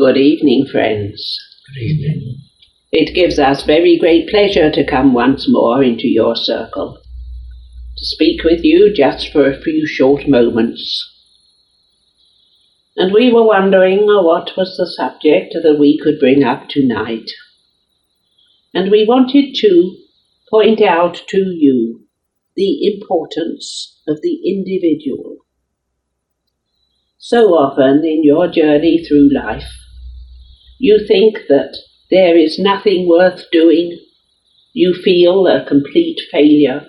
Good evening, friends. Good evening. It gives us very great pleasure to come once more into your circle, to speak with you just for a few short moments. And we were wondering what was the subject that we could bring up tonight. And we wanted to point out to you the importance of the individual. So often in your journey through life, you think that there is nothing worth doing. You feel a complete failure.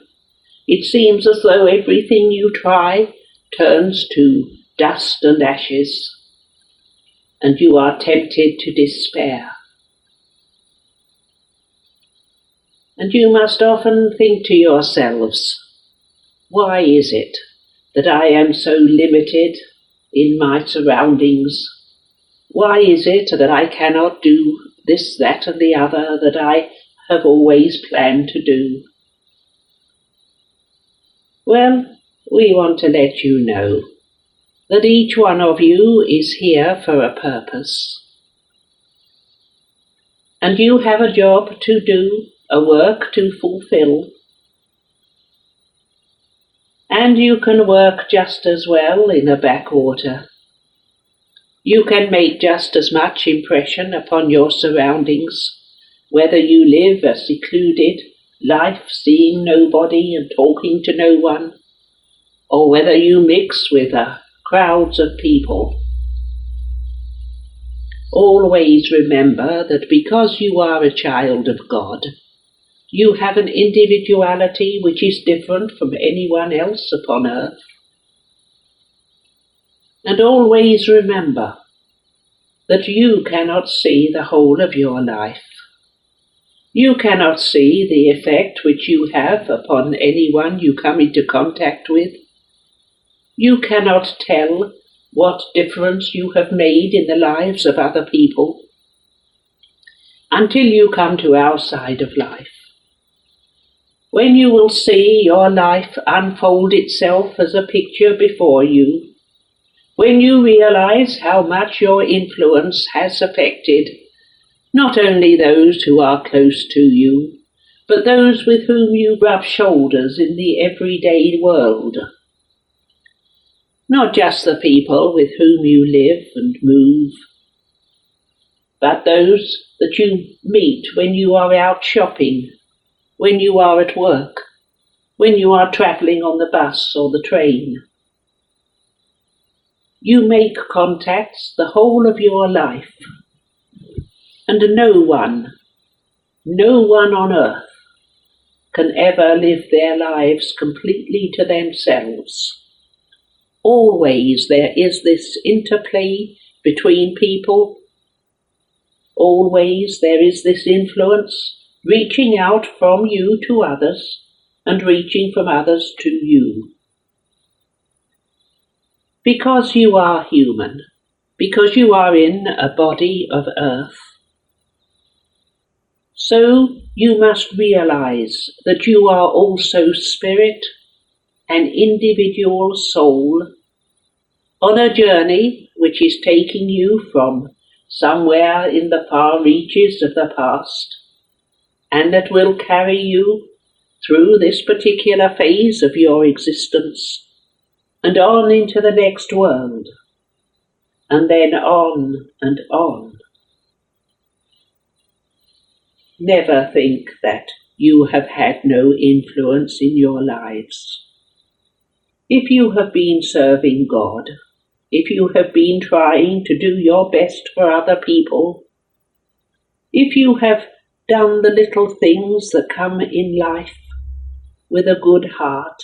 It seems as though everything you try turns to dust and ashes, and you are tempted to despair. And you must often think to yourselves, why is it that I am so limited in my surroundings? Why is it that I cannot do this, that, and the other that I have always planned to do? Well, we want to let you know that each one of you is here for a purpose. And you have a job to do, a work to fulfill. And you can work just as well in a backwater. You can make just as much impression upon your surroundings, whether you live a secluded life, seeing nobody and talking to no one, or whether you mix with crowds of people. Always remember that because you are a child of God, you have an individuality which is different from anyone else upon earth. And always remember that you cannot see the whole of your life. You cannot see the effect which you have upon anyone you come into contact with. You cannot tell what difference you have made in the lives of other people until you come to our side of life, when you will see your life unfold itself as a picture before you, when you realize how much your influence has affected not only those who are close to you, but those with whom you rub shoulders in the everyday world. Not just the people with whom you live and move, but those that you meet when you are out shopping, when you are at work, when you are travelling on the bus or the train. You make contacts the whole of your life, and no one on earth can ever live their lives completely to themselves. Always there is this interplay between people. Always there is this influence reaching out from you to others and reaching from others to you. Because you are human, because you are in a body of earth, so you must realize that you are also spirit, an individual soul, on a journey which is taking you from somewhere in the far reaches of the past, and that will carry you through this particular phase of your existence, and on into the next world, and then on and on. Never think that you have had no influence in your lives. If you have been serving God, if you have been trying to do your best for other people, if you have done the little things that come in life with a good heart,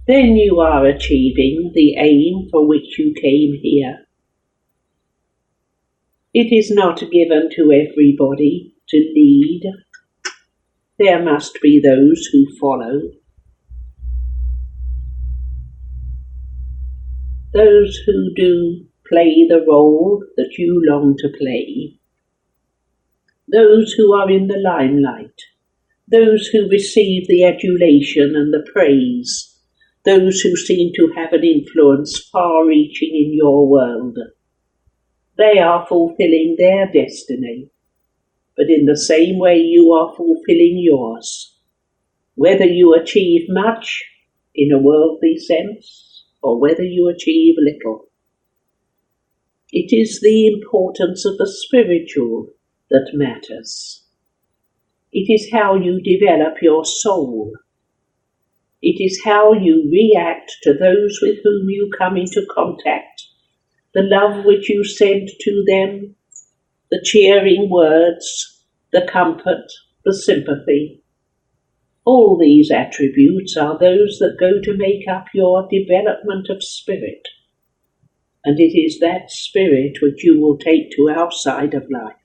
then you are achieving the aim for which you came here. It is not given to everybody to lead. There must be those who follow. Those who do play the role that you long to play. Those who are in the limelight. Those who receive the adulation and the praise. Those who seem to have an influence far-reaching in your world. They are fulfilling their destiny, but in the same way you are fulfilling yours, whether you achieve much in a worldly sense or whether you achieve little. It is the importance of the spiritual that matters. It is how you develop your soul. It is how you react to those with whom you come into contact, the love which you send to them, the cheering words, the comfort, the sympathy. All these attributes are those that go to make up your development of spirit, and it is that spirit which you will take to outside of life.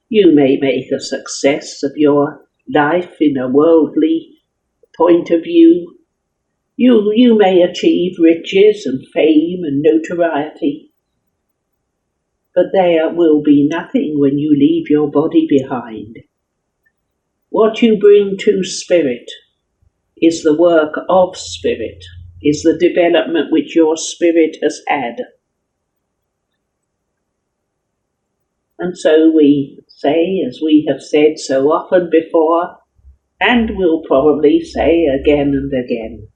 You may make a success of your life in a worldly point of view. You may achieve riches and fame and notoriety, but there will be nothing when you leave your body behind. What you bring to spirit is the work of spirit, is the development which your spirit has had. And so we say, as we have said so often before, and will probably say again and again,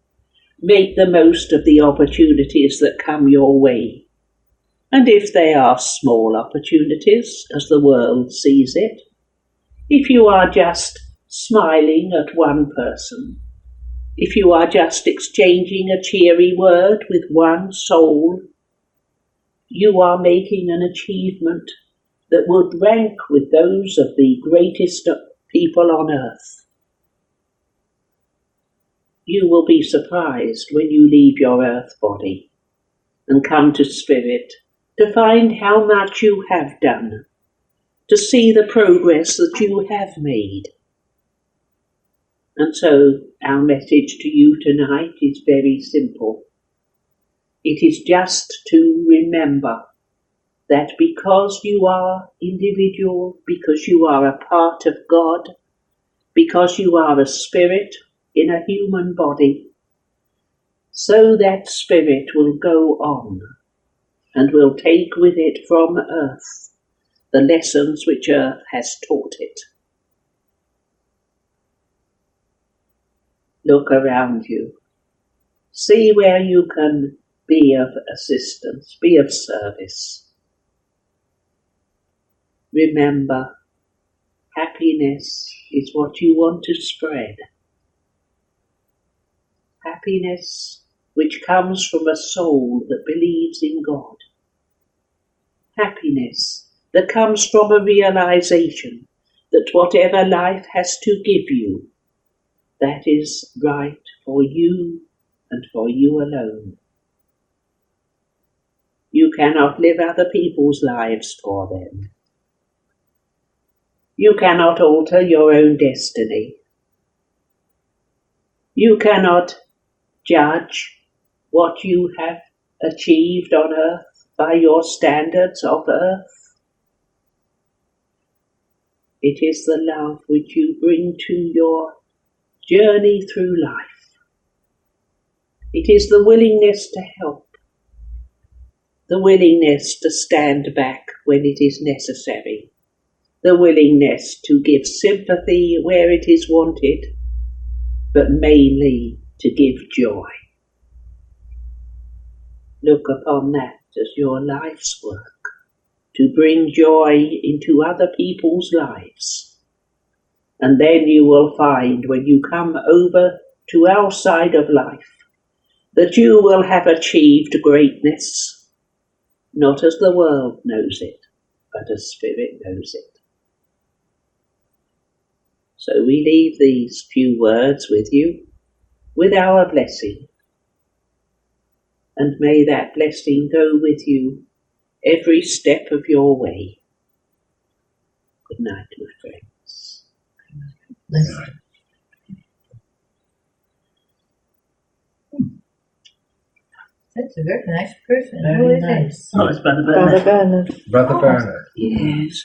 make the most of the opportunities that come your way. And if they are small opportunities, as the world sees it, if you are just smiling at one person, if you are just exchanging a cheery word with one soul, you are making an achievement that would rank with those of the greatest people on earth. You will be surprised when you leave your earth body and come to spirit to find how much you have done, to see the progress that you have made. And so our message to you tonight is very simple. It is just to remember that because you are individual, because you are a part of God, because you are a spirit in a human body, so that spirit will go on and will take with it from earth the lessons which earth has taught it. Look around you. See where you can be of assistance, be of service. Remember, happiness is what you want to spread. Happiness which comes from a soul that believes in God. Happiness that comes from a realization that whatever life has to give you, that is right for you and for you alone. You cannot live other people's lives for them. You cannot alter your own destiny. You cannot judge what you have achieved on earth by your standards of earth. It is the love which you bring to your journey through life. It is the willingness to help, the willingness to stand back when it is necessary, the willingness to give sympathy where it is wanted, but mainly to give joy. Look upon that as your life's work, to bring joy into other people's lives. And then you will find when you come over to our side of life that you will have achieved greatness, not as the world knows it, but as Spirit knows it. So we leave these few words with you, with our blessing. And may that blessing go with you every step of your way. Good night, my friends. Good night. That's a very nice person. Very Who is nice. it? Oh, it's Brother Bernard. Brother Bernard. Yes.